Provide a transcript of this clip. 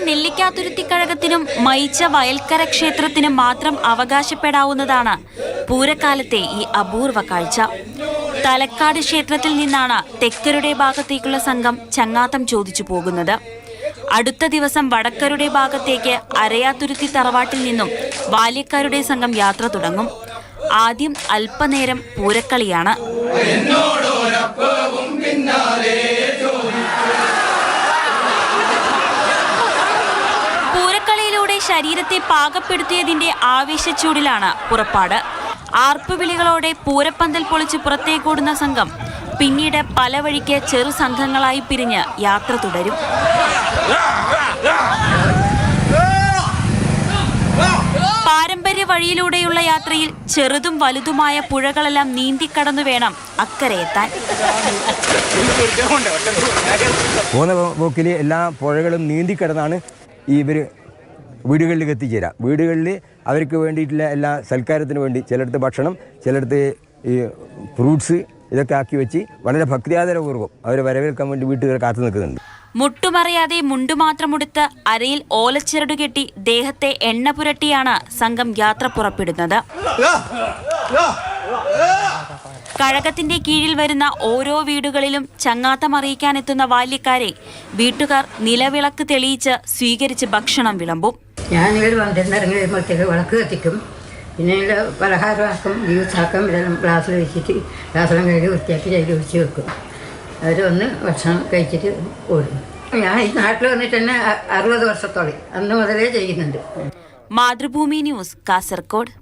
നെല്ലിക്കാതുരുത്തി കഴകത്തിനും മയിച്ച വയൽക്കര ക്ഷേത്രത്തിനും മാത്രം അവകാശപ്പെടാവുന്നതാണ് പൂരക്കാലത്തെ ഈ അപൂർവ കാഴ്ച. തലക്കാട് ക്ഷേത്രത്തിൽ നിന്നാണ് തെക്കരുടെ ഭാഗത്തേക്കുള്ള സംഘം ചങ്ങാത്തം ചോദിച്ചു പോകുന്നത്. അടുത്ത ദിവസം വടക്കരുടെ ഭാഗത്തേക്ക് അരയാതുരുത്തി തറവാട്ടിൽ നിന്നും ബാല്യക്കാരുടെ സംഘം യാത്ര തുടങ്ങും. ആദ്യം അല്പനേരം പൂരക്കളിയാണ്. പൂരക്കളിയിലൂടെ ശരീരത്തെ പാകപ്പെടുത്തിയതിന്റെ ആവേശച്ചൂടിലാണ് പുറപ്പാട്. ആർപ്പുവിളികളോടെ പൂരപ്പന്തൽ പൊളിച്ച് പുറത്തേക്കോടുന്ന സംഘം പിന്നീട് പല വഴിക്ക് ചെറു സംഘങ്ങളായി പിരിഞ്ഞ് യാത്ര തുടരും. പാരമ്പര്യ വഴിയിലൂടെയുള്ള യാത്രയിൽ ചെറുതും വലുതുമായ പുഴകളെല്ലാം നീന്തിക്കടന്നു വേണം അക്കരെ എത്താൻ. പോകുന്ന പോക്കിൽ എല്ലാ പുഴകളും നീന്തിക്കടന്നാണ് ഇവർ വീടുകളിലേക്ക് എത്തിച്ചേരാം. വീടുകളിൽ അവർക്ക് വേണ്ടിയിട്ടുള്ള എല്ലാ സൽക്കാരത്തിന് വേണ്ടി ചിലയിടത്ത് ഭക്ഷണം, ചിലയിടത്ത് ഈ ഫ്രൂട്ട്സ് ഇതൊക്കെ ആക്കി വെച്ച് വളരെ ഭക്തിയാദരപൂർവ്വം അവരെ വരവേൽക്കാൻ വേണ്ടി വീട്ടുകാർ കാത്തു നിൽക്കുന്നുണ്ട്. മുട്ടുമറിയാതെ മുണ്ടുമാത്രം ഉടുത്ത് അരയിൽ ഓലച്ചിരട് കെട്ടി ദേഹത്തെ എണ്ണ പുരട്ടിയാണ് സംഘം യാത്ര പുറപ്പെടുന്നത്. കഴകത്തിന്റെ കീഴിൽ വരുന്ന ഓരോ വീടുകളിലും ചങ്ങാത്തം അറിയിക്കാനെത്തുന്ന ബാല്യക്കാരെ വീട്ടുകാർ നിലവിളക്ക് തെളിയിച്ച് സ്വീകരിച്ച് ഭക്ഷണം വിളമ്പും. ഞാനിവർ വന്നിറങ്ങി വരുമ്പോഴത്തേക്ക് വിളക്ക് കത്തിക്കും. പിന്നെ പലഹാരമാക്കും, ജ്യൂസാക്കും, ഇതെല്ലാം ഗ്ലാസ്സിൽ വെച്ചിട്ട് ഗ്ലാസ്സെല്ലാം കഴുകി വൃത്തിയാക്കി അതിൽ ഒഴിച്ച് വെക്കും. അവർ വന്ന് ഭക്ഷണം കഴിച്ചിട്ട് ഓടും. ഞാൻ ഈ നാട്ടിൽ വന്നിട്ട് തന്നെ 60 വർഷത്തോളം അന്ന് മുതലേ ചെയ്യുന്നുണ്ട്. മാതൃഭൂമി ന്യൂസ്, കാസർഗോഡ്.